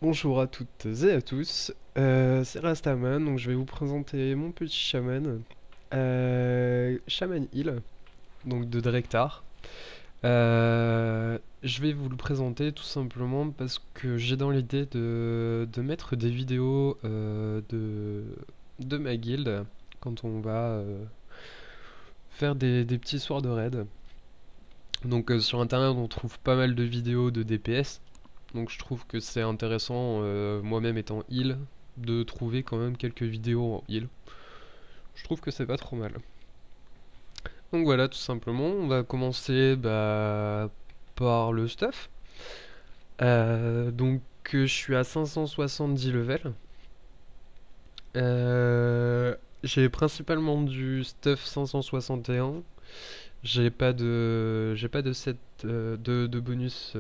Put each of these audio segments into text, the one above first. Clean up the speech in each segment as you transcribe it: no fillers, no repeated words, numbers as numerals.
Bonjour à toutes et à tous, c'est Rastaman, donc je vais vous présenter mon petit chaman, Shaman Hill, donc de Drektar. Je vais vous le présenter tout simplement parce que j'ai dans l'idée de mettre des vidéos de ma guilde quand on va faire des petits soirs de raid. Donc sur internet on trouve pas mal de vidéos de DPS. Donc je trouve que c'est intéressant, moi-même étant heal, de trouver quand même quelques vidéos en heal. Je trouve que c'est pas trop mal. Donc voilà, tout simplement, on va commencer par le stuff. Je suis à 570 level. J'ai principalement du stuff 561. J'ai pas de set de bonus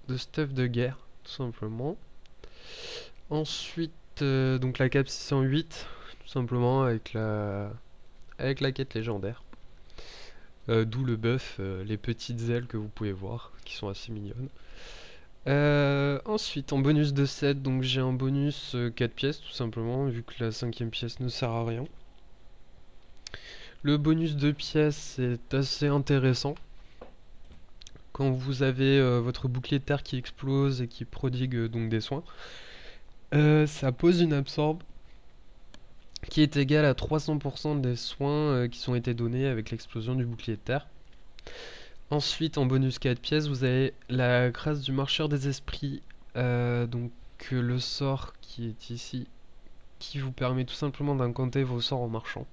de stuff de guerre, tout simplement. Ensuite, donc la cape 608, tout simplement avec la quête légendaire. D'où le buff, les petites ailes que vous pouvez voir, qui sont assez mignonnes. Ensuite, en bonus de 7, donc j'ai un bonus 4 pièces, tout simplement, vu que la cinquième pièce ne sert à rien. Le bonus de pièces est assez intéressant. Quand vous avez votre bouclier de terre qui explose et qui prodigue donc des soins, ça pose une absorbe qui est égale à 300% des soins qui sont été donnés avec l'explosion du bouclier de terre. Ensuite, en bonus 4 pièces, vous avez la grâce du marcheur des esprits, le sort qui est ici, qui vous permet tout simplement d'incanter vos sorts en marchant.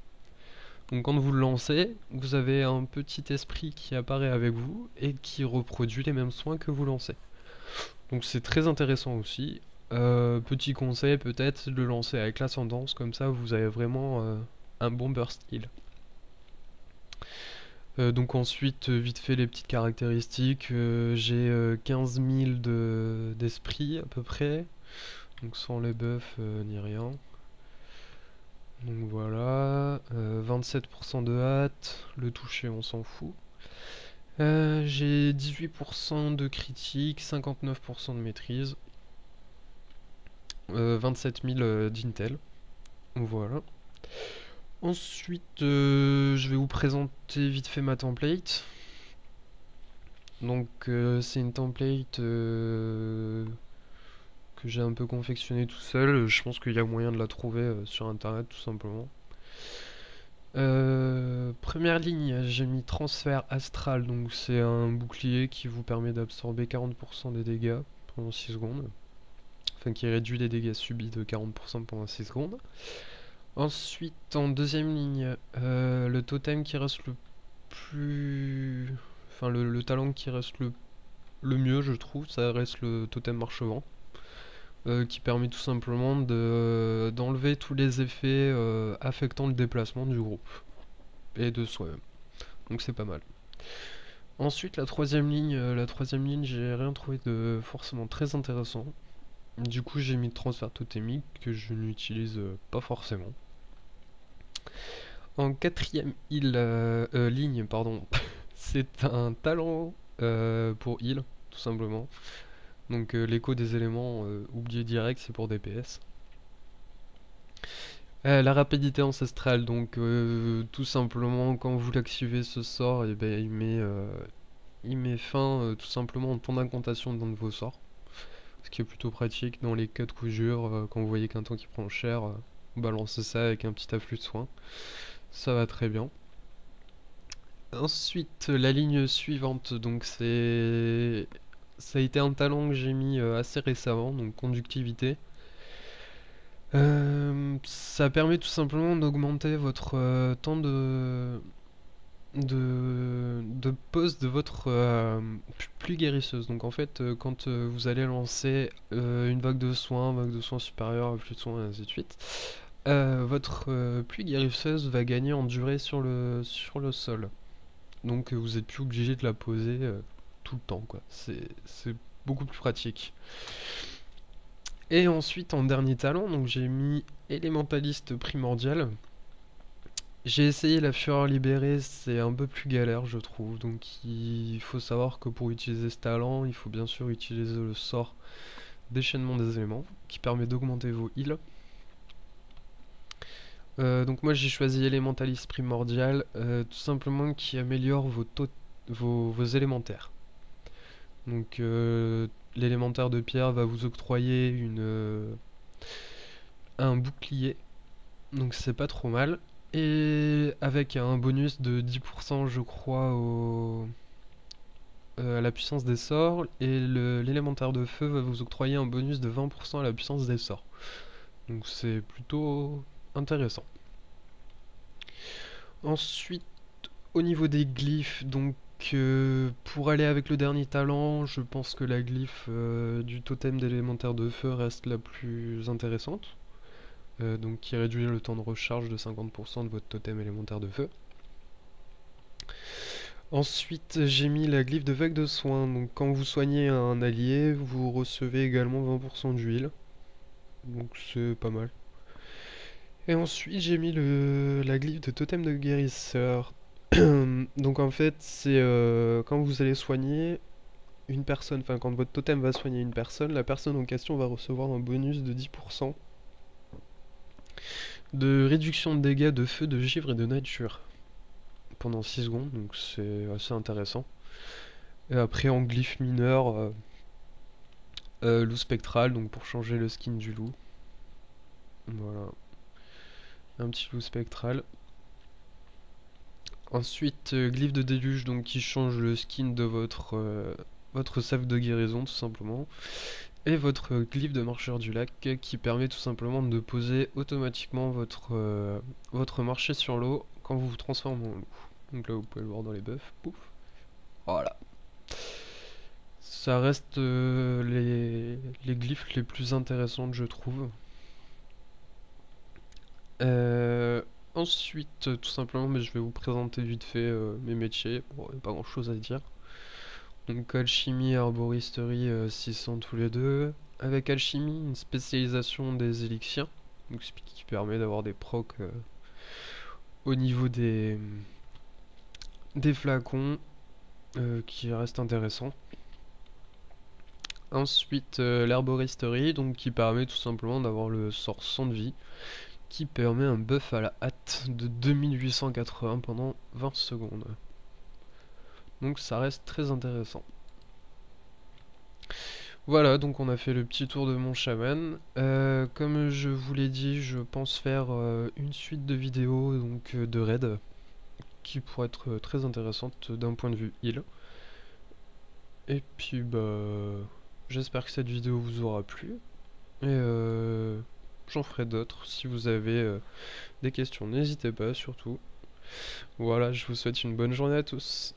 Donc quand vous le lancez, vous avez un petit esprit qui apparaît avec vous et qui reproduit les mêmes soins que vous lancez. Donc c'est très intéressant aussi. Petit conseil peut-être de le lancer avec l'ascendance, comme ça vous avez vraiment un bon burst heal. Donc ensuite, vite fait les petites caractéristiques, j'ai 15 000 d'esprit à peu près, donc sans les buffs ni rien. Donc voilà, 27% de hâte, le toucher on s'en fout. J'ai 18% de critique, 59% de maîtrise, 27 000 d'intel, voilà. Ensuite, je vais vous présenter vite fait ma template. Donc c'est une template que j'ai un peu confectionnée tout seul. Je pense qu'il y a moyen de la trouver sur internet tout simplement. Première ligne, j'ai mis transfert astral, donc c'est un bouclier qui vous permet d'absorber 40% des dégâts pendant 6 secondes. Enfin qui réduit les dégâts subis de 40% pendant 6 secondes. Ensuite, en deuxième ligne, le totem qui reste le plus... Enfin, le talent qui reste le mieux, je trouve, ça reste le totem marche-vent. Qui permet tout simplement d'enlever tous les effets affectant le déplacement du groupe. Et de soi-même. Donc c'est pas mal. Ensuite, la troisième ligne, j'ai rien trouvé de forcément très intéressant. Du coup, j'ai mis le transfert totémique que je n'utilise pas forcément. En quatrième ligne, pardon, c'est un talent pour heal, tout simplement. Donc l'écho des éléments oublié direct, c'est pour DPS. La rapidité ancestrale, donc tout simplement quand vous l'activez ce sort, et ben, il met fin tout simplement au temps d'incantation d'un de vos sorts. Ce qui est plutôt pratique dans les cas de coup dur, quand vous voyez qu'un temps qui prend cher, balancez ça avec un petit afflux de soins. Ça va très bien. Ensuite, la ligne suivante, donc ça a été un talent que j'ai mis assez récemment, donc conductivité. Ça permet tout simplement d'augmenter votre temps de pause de votre pluie guérisseuse. Donc en fait, quand vous allez lancer une vague de soins supérieure, plus de soins, et ainsi de suite, votre pluie guérisseuse va gagner en durée sur le sol. Donc vous êtes plus obligé de la poser tout le temps, quoi. C'est beaucoup plus pratique. Et ensuite, en dernier talent, donc j'ai mis élémentaliste primordial. J'ai essayé la fureur libérée, c'est un peu plus galère, je trouve. Donc il faut savoir que pour utiliser ce talent, il faut bien sûr utiliser le sort déchaînement des éléments qui permet d'augmenter vos heals. Donc moi j'ai choisi Elementalist Primordial, tout simplement qui améliore vos élémentaires. Donc l'élémentaire de pierre va vous octroyer un bouclier, donc c'est pas trop mal. Et avec un bonus de 10% je crois à la puissance des sorts, et l'élémentaire de feu va vous octroyer un bonus de 20% à la puissance des sorts. Donc c'est plutôt intéressant. Ensuite, au niveau des glyphes, donc pour aller avec le dernier talent, je pense que la glyphe du totem d'élémentaire de feu reste la plus intéressante. Donc qui réduit le temps de recharge de 50% de votre totem élémentaire de feu. Ensuite, j'ai mis la glyphe de vague de soins. Donc quand vous soignez un allié, vous recevez également 20% d'huile. Donc c'est pas mal. Et ensuite, j'ai mis la glyphe de totem de guérisseur. Donc en fait, c'est quand vous allez soigner une personne, enfin quand votre totem va soigner une personne, la personne en question va recevoir un bonus de 10% de réduction de dégâts de feu, de givre et de nature pendant 6 secondes, donc c'est assez intéressant. Et après en glyphe mineur, loup spectral, donc pour changer le skin du loup. Voilà, un petit loup spectral. Ensuite, glyphe de déluge, donc qui change le skin de votre save de guérison tout simplement. Et votre glyphe de marcheur du lac qui permet tout simplement de poser automatiquement votre marché sur l'eau quand vous vous transformez en loup. Donc là vous pouvez le voir dans les buffs, pouf. Voilà. Ça reste les glyphes les plus intéressantes je trouve. Ensuite, tout simplement, mais je vais vous présenter vite fait mes métiers. Bon, il n'y a pas grand chose à dire. Donc alchimie, herboristerie, 600 tous les deux. Avec alchimie, une spécialisation des élixirs, donc ce qui permet d'avoir des procs au niveau des flacons, qui reste intéressant. Ensuite, l'herboristerie, donc qui permet tout simplement d'avoir le sort sang de vie, qui permet un buff à la hâte de 2880 pendant 20 secondes. Donc ça reste très intéressant. Voilà, donc on a fait le petit tour de mon chaman. Comme je vous l'ai dit, je pense faire une suite de vidéos donc de raid qui pourrait être très intéressante d'un point de vue heal. Et puis bah j'espère que cette vidéo vous aura plu. Et j'en ferai d'autres. Si vous avez des questions, n'hésitez pas surtout. Voilà, je vous souhaite une bonne journée à tous.